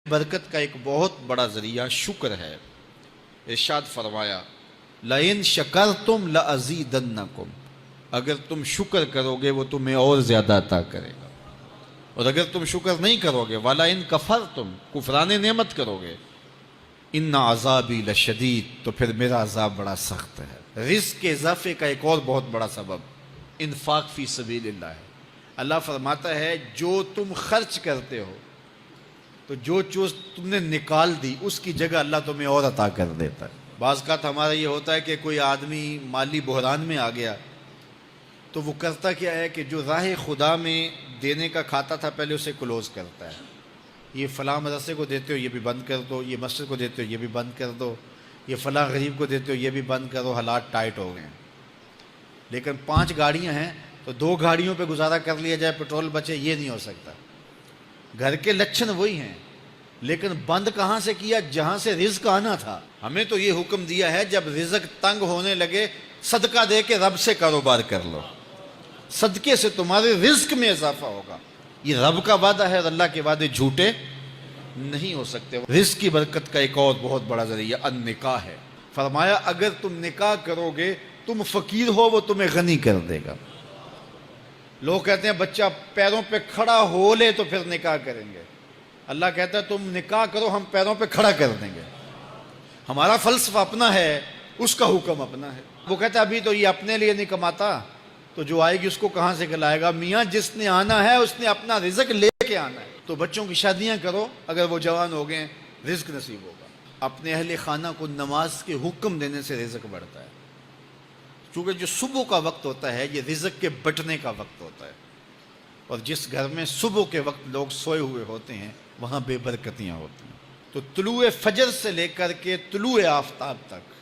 برکت کا ایک بہت بڑا ذریعہ شکر ہے۔ ارشاد فرمایا لَإِن شَكَرْتُمْ لَأَزِيدَنَّكُمْ، اگر تم شکر کرو گے وہ تمہیں اور زیادہ عطا کرے گا، اور اگر تم شکر نہیں کرو گے وَلَئِن كَفَرْتُمْ، کفران نعمت کرو گے، إِنَّ عَذَابِي لَشَدِيدٌ، تو پھر میرا عذاب بڑا سخت ہے۔ رزق کے اضافے کا ایک اور بہت بڑا سبب انفاق فی سبیل اللہ ہے۔ اللہ فرماتا ہے جو تم خرچ کرتے ہو تو جو چیز تم نے نکال دی اس کی جگہ اللہ تمہیں اور عطا کر دیتا ہے۔ بعض اوقات ہمارا یہ ہوتا ہے کہ کوئی آدمی مالی بحران میں آ گیا تو وہ کرتا کیا ہے کہ جو راہ خدا میں دینے کا کھاتا تھا پہلے اسے کلوز کرتا ہے۔ یہ فلاں مدرسے کو دیتے ہو یہ بھی بند کر دو، یہ مسجد کو دیتے ہو یہ بھی بند کر دو، یہ فلاں غریب کو دیتے ہو یہ بھی بند کرو، حالات ٹائٹ ہو گئے ہیں۔ لیکن 5 گاڑیاں ہیں تو 2 گاڑیوں پہ گزارا کر لیا جائے، پیٹرول بچے، یہ نہیں ہو سکتا۔ گھر کے لچھن وہی ہیں لیکن بند کہاں سے کیا؟ جہاں سے رزق آنا تھا۔ ہمیں تو یہ حکم دیا ہے جب رزق تنگ ہونے لگے صدقہ دے کے رب سے کاروبار کر لو، صدقے سے تمہارے رزق میں اضافہ ہوگا۔ یہ رب کا وعدہ ہے اور اللہ کے وعدے جھوٹے نہیں ہو سکتے۔ رزق کی برکت کا ایک اور بہت بڑا ذریعہ النکاح ہے۔ فرمایا اگر تم نکاح کرو گے تم فقیر ہو وہ تمہیں غنی کر دے گا۔ لوگ کہتے ہیں بچہ پیروں پہ کھڑا ہو لے تو پھر نکاح کریں گے۔ اللہ کہتا ہے تم نکاح کرو ہم پیروں پہ کھڑا کر دیں گے۔ ہمارا فلسفہ اپنا ہے، اس کا حکم اپنا ہے۔ وہ کہتا ہے ابھی تو یہ اپنے لیے نہیں کماتا تو جو آئے گی اس کو کہاں سے کھلائے گا؟ میاں جس نے آنا ہے اس نے اپنا رزق لے کے آنا ہے۔ تو بچوں کی شادیاں کرو، اگر وہ جوان ہو گئے رزق نصیب ہوگا۔ اپنے اہل خانہ کو نماز کے حکم دینے سے رزق بڑھتا ہے، چونکہ جو صبح کا وقت ہوتا ہے یہ رزق کے بٹنے کا وقت ہوتا ہے، اور جس گھر میں صبح کے وقت لوگ سوئے ہوئے ہوتے ہیں وہاں بے برکتیاں ہوتی ہیں۔ تو طلوع فجر سے لے کر کے طلوع آفتاب تک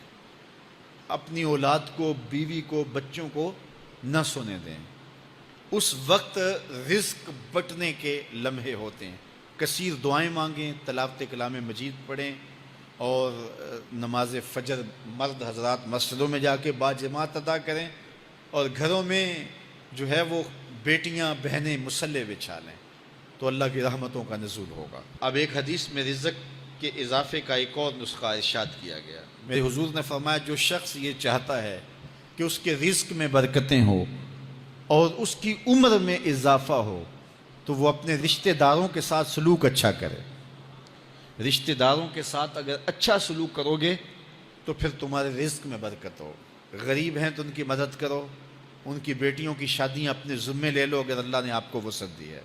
اپنی اولاد کو، بیوی کو، بچوں کو نہ سونے دیں۔ اس وقت رزق بٹنے کے لمحے ہوتے ہیں۔ کثیر دعائیں مانگیں، تلاوت کلام مجید پڑھیں، اور نماز فجر مرد حضرات مسجدوں میں جا کے باجماعت ادا کریں، اور گھروں میں جو ہے وہ بیٹیاں بہنیں مصلے بچھا لیں تو اللہ کی رحمتوں کا نزول ہوگا۔ اب ایک حدیث میں رزق کے اضافے کا ایک اور نسخہ ارشاد کیا گیا۔ میرے حضور نے فرمایا جو شخص یہ چاہتا ہے کہ اس کے رزق میں برکتیں ہوں اور اس کی عمر میں اضافہ ہو تو وہ اپنے رشتہ داروں کے ساتھ سلوک اچھا کرے۔ رشتہ داروں کے ساتھ اگر اچھا سلوک کرو گے تو پھر تمہارے رزق میں برکت ہو۔ غریب ہیں تو ان کی مدد کرو، ان کی بیٹیوں کی شادیاں اپنے ذمے لے لو اگر اللہ نے آپ کو وسعت دی ہے،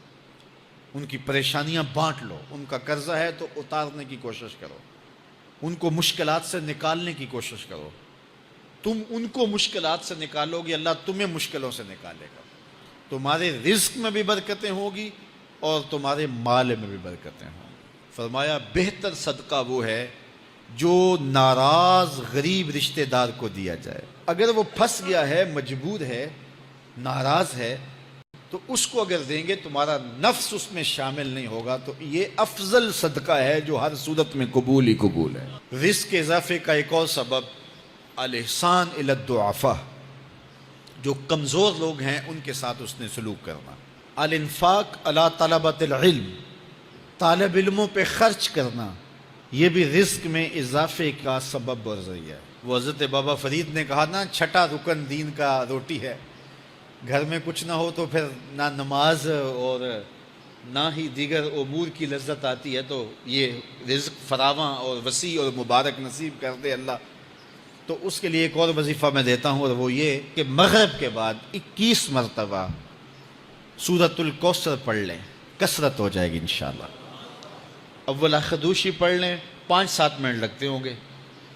ان کی پریشانیاں بانٹ لو، ان کا قرضہ ہے تو اتارنے کی کوشش کرو، ان کو مشکلات سے نکالنے کی کوشش کرو۔ تم ان کو مشکلات سے نکالو گے اللہ تمہیں مشکلوں سے نکالے گا۔ تمہارے رزق میں بھی برکتیں ہوگی اور تمہارے مال میں بھی برکتیں ہوں۔ فرمایا بہتر صدقہ وہ ہے جو ناراض غریب رشتہ دار کو دیا جائے۔ اگر وہ پھنس گیا ہے، مجبور ہے، ناراض ہے، تو اس کو اگر دیں گے تمہارا نفس اس میں شامل نہیں ہوگا، تو یہ افضل صدقہ ہے جو ہر صورت میں قبول ہی قبول ہے۔ رزق کے اضافے کا ایک اور سبب الاحسان الی الضعفاء، جو کمزور لوگ ہیں ان کے ساتھ اس نے سلوک کرنا۔ الانفاق علی طلبۃ العلم، طالب علموں پہ خرچ کرنا، یہ بھی رزق میں اضافے کا سبب اور ذریعہ ہے۔ وہ حضرت بابا فرید نے کہا نا چھٹا رکن دین کا روٹی ہے۔ گھر میں کچھ نہ ہو تو پھر نہ نماز اور نہ ہی دیگر امور کی لذت آتی ہے، تو یہ رزق فراواں اور وسیع اور مبارک نصیب کر دے اللہ۔ تو اس کے لیے ایک اور وظیفہ میں دیتا ہوں، اور وہ یہ کہ مغرب کے بعد 21 مرتبہ سورۃ الکوثر پڑھ لیں، کثرت ہو جائے گی انشاءاللہ۔ اول خدوشی پڑھ لیں، 5-7 منٹ لگتے ہوں گے،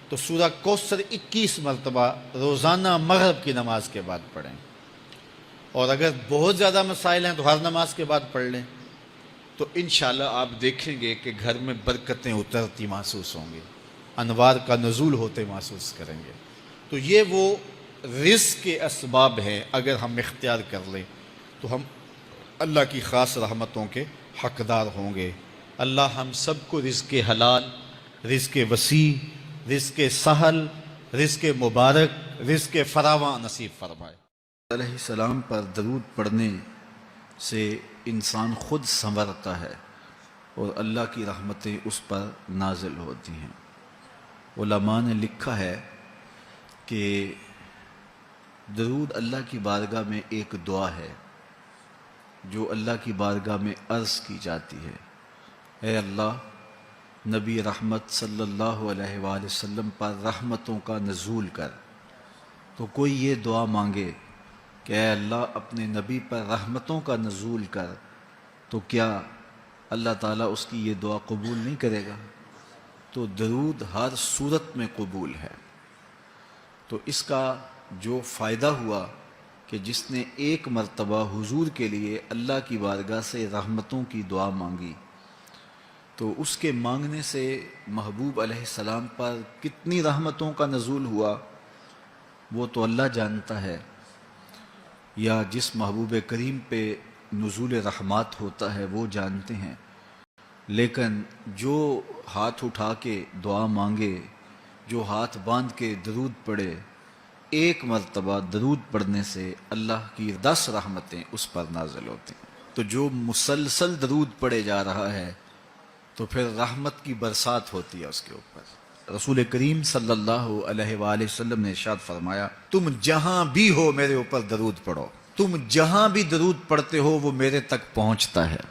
تو سورہ کوثر 21 مرتبہ روزانہ مغرب کی نماز کے بعد پڑھیں، اور اگر بہت زیادہ مسائل ہیں تو ہر نماز کے بعد پڑھ لیں، تو انشاءاللہ آپ دیکھیں گے کہ گھر میں برکتیں اترتی محسوس ہوں گی، انوار کا نزول ہوتے محسوس کریں گے۔ تو یہ وہ رزق کے اسباب ہیں، اگر ہم اختیار کر لیں تو ہم اللہ کی خاص رحمتوں کے حقدار ہوں گے۔ اللہ ہم سب کو رزق حلال، رزق وسیع، رزق سہل، رزق مبارک، رزق فراواں نصیب فرمائے۔ علیہ السلام پر درود پڑھنے سے انسان خود سنورتا ہے۔ اور اللہ کی رحمتیں اس پر نازل ہوتی ہیں۔ علماء نے لکھا ہے کہ درود اللہ کی بارگاہ میں ایک دعا ہے جو اللہ کی بارگاہ میں عرض کی جاتی ہے، اے اللہ نبی رحمت صلی اللہ علیہ وآلہ وسلم پر رحمتوں کا نزول کر۔ تو کوئی یہ دعا مانگے کہ اے اللہ اپنے نبی پر رحمتوں کا نزول کر، تو کیا اللہ تعالیٰ اس کی یہ دعا قبول نہیں کرے گا؟ تو درود ہر صورت میں قبول ہے۔ تو اس کا جو فائدہ ہوا کہ جس نے ایک مرتبہ حضور کے لیے اللہ کی بارگاہ سے رحمتوں کی دعا مانگی، تو اس کے مانگنے سے محبوب علیہ السلام پر کتنی رحمتوں کا نزول ہوا وہ تو اللہ جانتا ہے، یا جس محبوب کریم پہ نزول رحمات ہوتا ہے وہ جانتے ہیں، لیکن جو ہاتھ اٹھا کے دعا مانگے، جو ہاتھ باندھ کے درود پڑھے، ایک مرتبہ درود پڑھنے سے اللہ کی 10 رحمتیں اس پر نازل ہوتی ہیں۔ تو جو مسلسل درود پڑھے جا رہا ہے تو پھر رحمت کی برسات ہوتی ہے اس کے اوپر۔ رسول کریم صلی اللہ علیہ وآلہ وسلم نے ارشاد فرمایا، تم جہاں بھی ہو میرے اوپر درود پڑھو، تم جہاں بھی درود پڑھتے ہو وہ میرے تک پہنچتا ہے۔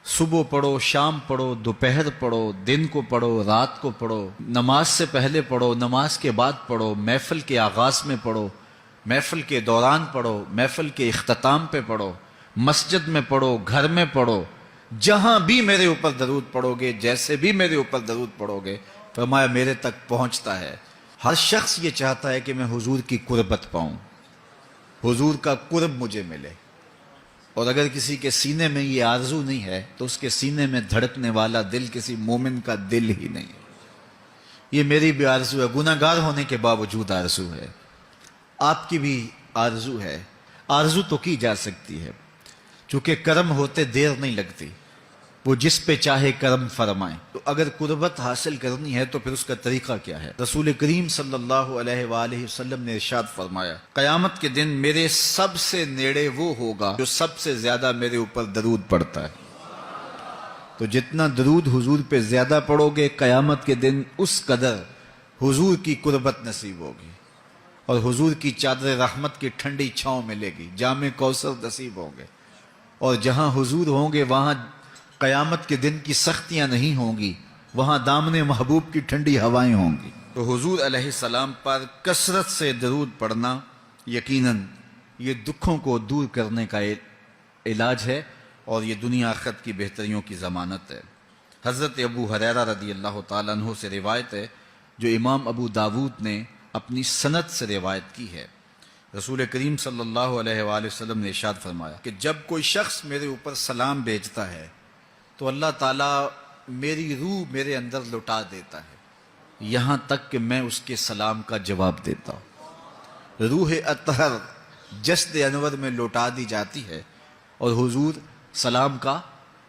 صبح پڑھو، شام پڑھو، دوپہر پڑھو، دن کو پڑھو، رات کو پڑھو، نماز سے پہلے پڑھو، نماز کے بعد پڑھو، محفل کے آغاز میں پڑھو، محفل کے دوران پڑھو، محفل کے اختتام پہ پڑھو، مسجد میں پڑھو، گھر میں پڑھو، جہاں بھی میرے اوپر درود پڑھو گے، جیسے بھی میرے اوپر درود پڑھو گے، فرمایا میرے تک پہنچتا ہے۔ ہر شخص یہ چاہتا ہے کہ میں حضور کی قربت پاؤں، حضور کا قرب مجھے ملے، اور اگر کسی کے سینے میں یہ آرزو نہیں ہے تو اس کے سینے میں دھڑکنے والا دل کسی مومن کا دل ہی نہیں ہے۔ یہ میری بھی آرزو ہے، گناہ گار ہونے کے باوجود آرزو ہے، آپ کی بھی آرزو ہے، آرزو تو کی جا سکتی ہے، چونکہ کرم ہوتے دیر نہیں لگتی، وہ جس پہ چاہے کرم فرمائیں۔ تو اگر قربت حاصل کرنی ہے تو پھر اس کا طریقہ کیا ہے؟ رسول کریم صلی اللہ علیہ وآلہ وسلم نے ارشاد فرمایا، قیامت کے دن میرے سب سے نیڑے وہ ہوگا جو سب سے زیادہ میرے اوپر درود پڑتا ہے۔ تو جتنا درود حضور پہ زیادہ پڑھو گے قیامت کے دن اس قدر حضور کی قربت نصیب ہوگی، اور حضور کی چادر رحمت کی ٹھنڈی چھاؤں ملے گی، جام کوثر نصیب ہوں گے، اور جہاں حضور ہوں گے وہاں قیامت کے دن کی سختیاں نہیں ہوں گی، وہاں دامن محبوب کی ٹھنڈی ہوائیں ہوں گی۔ تو حضور علیہ السلام پر کثرت سے درود پڑھنا یقیناً یہ دکھوں کو دور کرنے کا علاج ہے، اور یہ دنیا آخرت کی بہتریوں کی ضمانت ہے۔ حضرت ابو ہریرہ رضی اللہ تعالیٰ عنہ سے روایت ہے جو امام ابو داود نے اپنی سند سے روایت کی ہے۔ رسول کریم صلی اللہ علیہ وآلہ وسلم نے ارشاد فرمایا کہ جب کوئی شخص میرے اوپر سلام بھیجتا ہے تو اللہ تعالیٰ میری روح میرے اندر لٹا دیتا ہے، یہاں تک کہ میں اس کے سلام کا جواب دیتا ہوں۔ روح اطہر جسد انور میں لوٹا دی جاتی ہے اور حضور سلام کا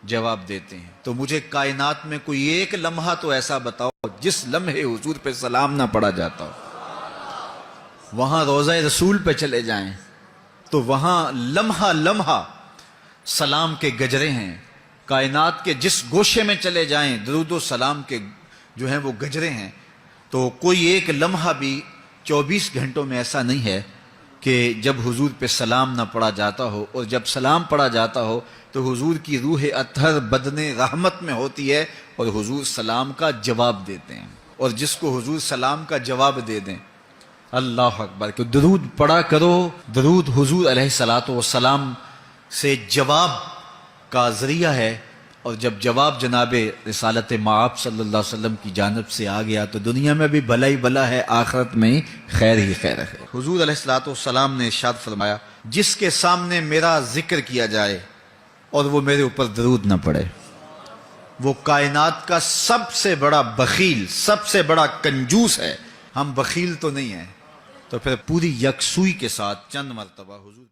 جواب دیتے ہیں۔ تو مجھے کائنات میں کوئی ایک لمحہ تو ایسا بتاؤ جس لمحے حضور پہ سلام نہ پڑھا جاتا ہو۔ وہاں روضہ رسول پہ چلے جائیں تو وہاں لمحہ لمحہ سلام کے گجرے ہیں، کائنات کے جس گوشے میں چلے جائیں درود و سلام کے جو ہیں وہ گجرے ہیں۔ تو کوئی ایک لمحہ بھی 24 گھنٹوں میں ایسا نہیں ہے کہ جب حضور پہ سلام نہ پڑھا جاتا ہو، اور جب سلام پڑھا جاتا ہو تو حضور کی روح اطہر بدن رحمت میں ہوتی ہے اور حضور سلام کا جواب دیتے ہیں، اور جس کو حضور سلام کا جواب دے دیں، اللہ اکبر، کہ درود پڑھا کرو۔ درود حضور علیہ الصلوۃ والسلام سے جواب کا ذریعہ ہے، اور جب جواب جناب رسالت مآب صلی اللہ علیہ وسلم کی جانب سے آ گیا تو دنیا میں بھی بھلا ہی بھلا ہے، آخرت میں ہی خیر ہے۔ حضور علیہ الصلوۃ والسلام نے ارشاد فرمایا، جس کے سامنے میرا ذکر کیا جائے اور وہ میرے اوپر درود نہ پڑے، وہ کائنات کا سب سے بڑا بخیل، سب سے بڑا کنجوس ہے۔ ہم بخیل تو نہیں ہیں، تو پھر پوری یکسوئی کے ساتھ چند مرتبہ حضور